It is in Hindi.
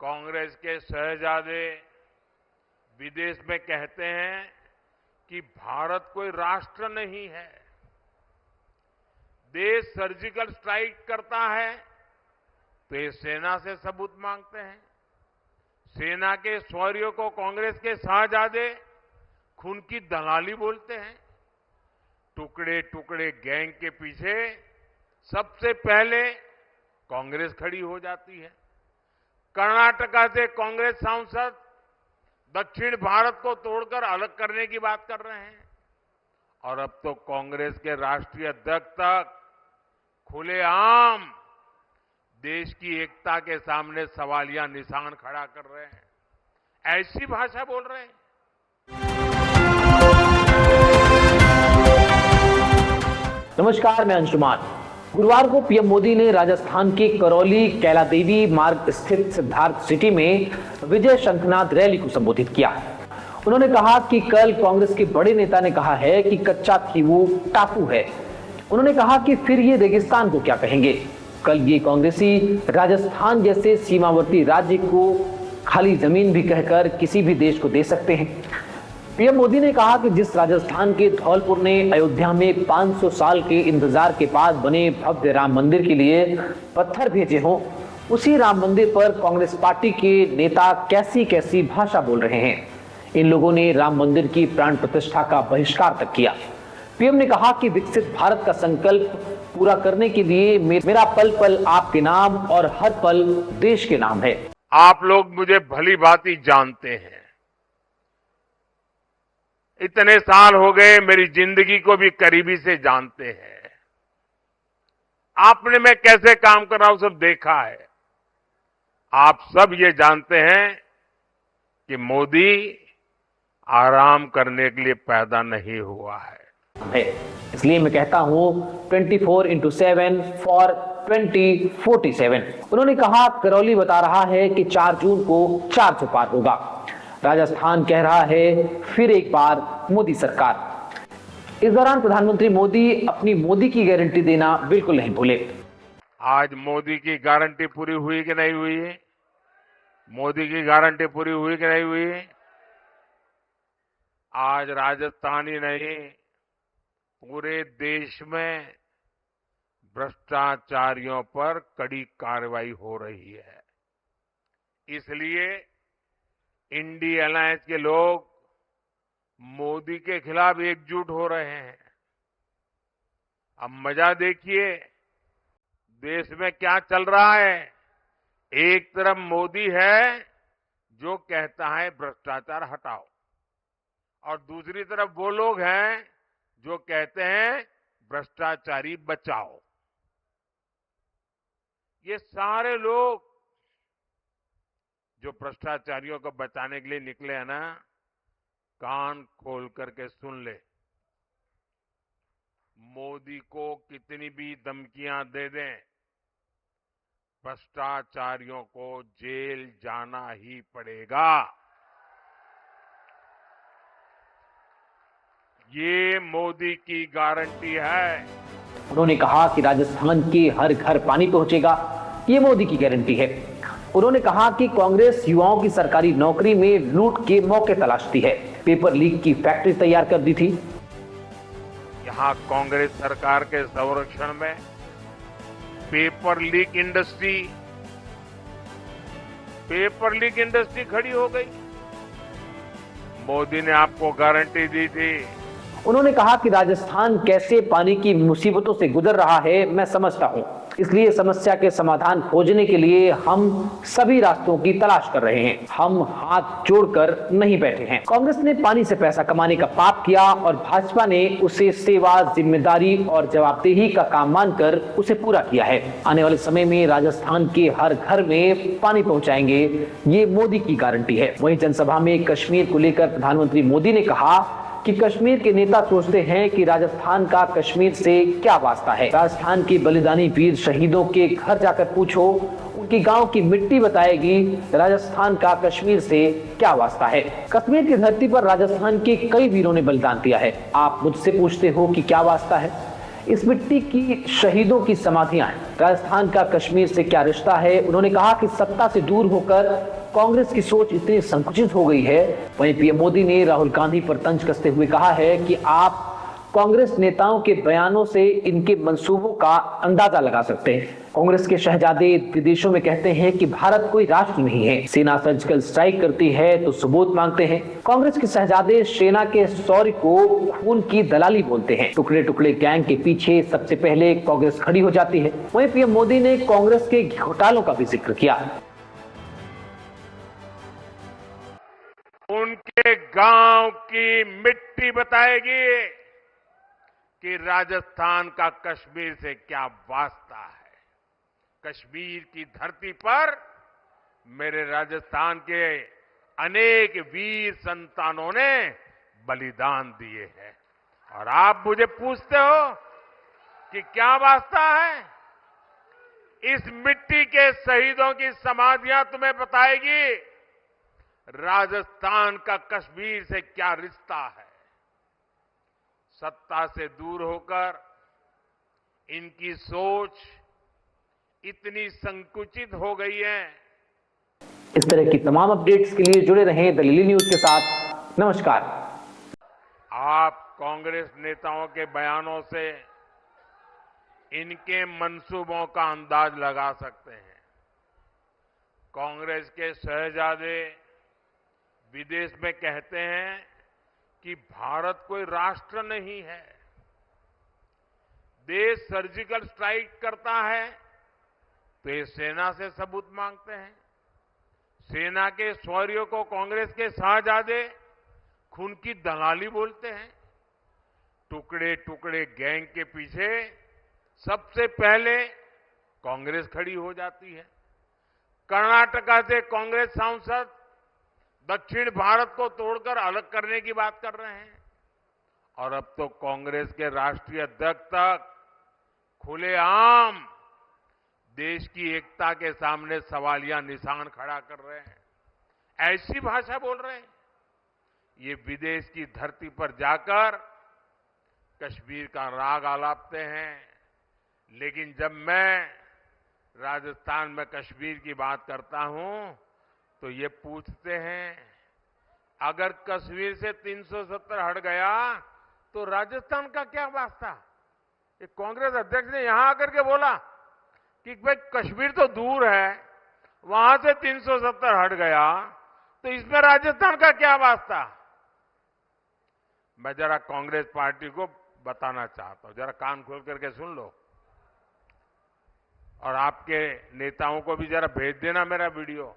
कांग्रेस के शहजादे विदेश में कहते हैं कि भारत कोई राष्ट्र नहीं है। देश सर्जिकल स्ट्राइक करता है तो ये सेना से सबूत मांगते हैं। सेना के शौर्य को कांग्रेस के शहजादे खून की दलाली बोलते हैं। टुकड़े टुकड़े गैंग के पीछे सबसे पहले कांग्रेस खड़ी हो जाती है। कर्नाटका से कांग्रेस सांसद दक्षिण भारत को तोड़कर अलग करने की बात कर रहे हैं और अब तो कांग्रेस के राष्ट्रीय अध्यक्ष तक खुलेआम देश की एकता के सामने सवालिया निशान खड़ा कर रहे हैं। ऐसी भाषा बोल रहे हैं। नमस्कार, मैं अंशुमान। गुरुवार को पीएम मोदी ने राजस्थान के करौली कैला देवी मार्ग स्थित सिद्धार्थ सिटी में विजय शंखनाद रैली को संबोधित किया। उन्होंने कहा कि कल कांग्रेस के बड़े नेता ने कहा है कि कच्चा खीवू टापू है। उन्होंने कहा कि फिर ये रेगिस्तान को क्या कहेंगे। कल ये कांग्रेसी राजस्थान जैसे सीमावर्ती राज्य को खाली जमीन भी कहकर किसी भी देश को दे सकते हैं। पीएम मोदी ने कहा कि जिस राजस्थान के धौलपुर ने अयोध्या में 500 साल के इंतजार के बाद बने भव्य राम मंदिर के लिए पत्थर भेजे हों, उसी राम मंदिर पर कांग्रेस पार्टी के नेता कैसी कैसी भाषा बोल रहे हैं। इन लोगों ने राम मंदिर की प्राण प्रतिष्ठा का बहिष्कार तक किया। पीएम ने कहा कि विकसित भारत का संकल्प पूरा करने के लिए मेरा पल पल आपके नाम और हर पल देश के नाम है। आप लोग मुझे भली भांति जानते हैं। इतने साल हो गए, मेरी जिंदगी को भी करीबी से जानते हैं। आपने मैं कैसे काम कर रहा हूं सब देखा है। आप सब ये जानते हैं कि मोदी आराम करने के लिए पैदा नहीं हुआ है। इसलिए मैं कहता हूं 24/7 फॉर 2047। उन्होंने कहा करौली बता रहा है कि 4 जून को 400 पार होगा। राजस्थान कह रहा है फिर एक बार मोदी सरकार। इस दौरान प्रधानमंत्री मोदी अपनी मोदी की गारंटी देना बिल्कुल नहीं भूले। आज मोदी की गारंटी पूरी हुई कि नहीं हुई है? मोदी की गारंटी पूरी हुई कि नहीं हुई है? आज राजस्थान ही नहीं, पूरे देश में भ्रष्टाचारियों पर कड़ी कार्रवाई हो रही है। इसलिए इंडी अलायंस के लोग मोदी के खिलाफ एकजुट हो रहे हैं। अब मजा देखिए देश में क्या चल रहा है। एक तरफ मोदी है जो कहता है भ्रष्टाचार हटाओ और दूसरी तरफ वो लोग हैं जो कहते हैं भ्रष्टाचारी बचाओ। ये सारे लोग जो भ्रष्टाचारियों को बचाने के लिए निकले हैं ना, कान खोल करके सुन ले। मोदी को कितनी भी धमकियां दे दें, भ्रष्टाचारियों को जेल जाना ही पड़ेगा। ये मोदी की गारंटी है। उन्होंने कहा कि राजस्थान के हर घर पानी पहुंचेगा, ये मोदी की गारंटी है। उन्होंने कहा कि कांग्रेस युवाओं की सरकारी नौकरी में लूट के मौके तलाशती है। पेपर लीक की फैक्ट्री तैयार कर दी थी। यहां कांग्रेस सरकार के संरक्षण में पेपर लीक इंडस्ट्री खड़ी हो गई। मोदी ने आपको गारंटी दी थी। उन्होंने कहा कि राजस्थान कैसे पानी की मुसीबतों से गुजर रहा है मैं समझता हूं, इसलिए समस्या के समाधान खोजने के लिए हम सभी रास्तों की तलाश कर रहे हैं। हम हाथ जोड़कर नहीं बैठे हैं। कांग्रेस ने पानी से पैसा कमाने का पाप किया और भाजपा ने उसे सेवा, जिम्मेदारी और जवाबदेही का काम मानकर उसे पूरा किया है। आने वाले समय में राजस्थान के हर घर में पानी पहुंचाएंगे, ये मोदी की गारंटी है। वहीं जनसभा में कश्मीर को लेकर प्रधानमंत्री मोदी ने कहा कि कश्मीर के नेता सोचते हैं कि राजस्थान का कश्मीर से क्या वास्ता है। राजस्थान के बलिदानी वीर शहीदों के घर जाकर पूछो, उनकी गांव की मिट्टी बताएगी राजस्थान का कश्मीर से क्या वास्ता है। कश्मीर की धरती पर राजस्थान के कई वीरों ने बलिदान दिया है। आप मुझसे पूछते हो कि क्या वास्ता है। इस मिट्टी की शहीदों की समाधियां हैं। राजस्थान का कश्मीर से क्या रिश्ता है? उन्होंने कहा कि सत्ता से दूर होकर कांग्रेस की सोच इतनी संकुचित हो गई है। वहीं पीएम मोदी ने राहुल गांधी पर तंज कसते हुए कहा है कि आप कांग्रेस नेताओं के बयानों से इनके मंसूबों का अंदाजा लगा सकते हैं। कांग्रेस के शहजादे विदेशों में कहते हैं कि भारत कोई राष्ट्र नहीं है, सेना सर्जिकल स्ट्राइक करती है तो सबूत मांगते हैं। कांग्रेस के शहजादे सेना के शौर्य को खून की दलाली बोलते हैं। टुकड़े टुकड़े गैंग के पीछे सबसे पहले कांग्रेस खड़ी हो जाती है। वहीं पीएम मोदी ने कांग्रेस के घोटालों का भी जिक्र किया। उनके गांव की मिट्टी बताएगी कि राजस्थान का कश्मीर से क्या वास्ता है। कश्मीर की धरती पर मेरे राजस्थान के अनेक वीर संतानों ने बलिदान दिए हैं। और आप मुझे पूछते हो कि क्या वास्ता है? इस मिट्टी के शहीदों की समाधियां तुम्हें बताएगी राजस्थान का कश्मीर से क्या रिश्ता है। सत्ता से दूर होकर इनकी सोच इतनी संकुचित हो गई है। इस तरह की तमाम अपडेट्स के लिए जुड़े रहें द लिली न्यूज के साथ। नमस्कार। आप कांग्रेस नेताओं के बयानों से इनके मंसूबों का अंदाज लगा सकते हैं। कांग्रेस के शहजादे विदेश में कहते हैं कि भारत कोई राष्ट्र नहीं है। देश सर्जिकल स्ट्राइक करता है तो ये सेना से सबूत मांगते हैं। सेना के शौर्यों को कांग्रेस के शहजादे खून की दलाली बोलते हैं। टुकड़े टुकड़े गैंग के पीछे सबसे पहले कांग्रेस खड़ी हो जाती है। कर्नाटका से कांग्रेस सांसद दक्षिण भारत को तोड़कर अलग करने की बात कर रहे हैं। और अब तो कांग्रेस के राष्ट्रीय अध्यक्ष तक खुलेआम देश की एकता के सामने सवालिया निशान खड़ा कर रहे हैं। ऐसी भाषा बोल रहे हैं। ये विदेश की धरती पर जाकर कश्मीर का राग आलापते हैं। लेकिन जब मैं राजस्थान में कश्मीर की बात करता हूं तो ये पूछते हैं, अगर कश्मीर से 370 हट गया तो राजस्थान का क्या वास्ता? ये कांग्रेस अध्यक्ष ने यहां आकर के बोला कि भाई कश्मीर तो दूर है, वहां से 370 हट गया तो इसमें राजस्थान का क्या वास्ता? मैं जरा कांग्रेस पार्टी को बताना चाहता हूं, जरा कान खोल करके सुन लो। और आपके नेताओं को भी जरा भेज देना मेरा वीडियो।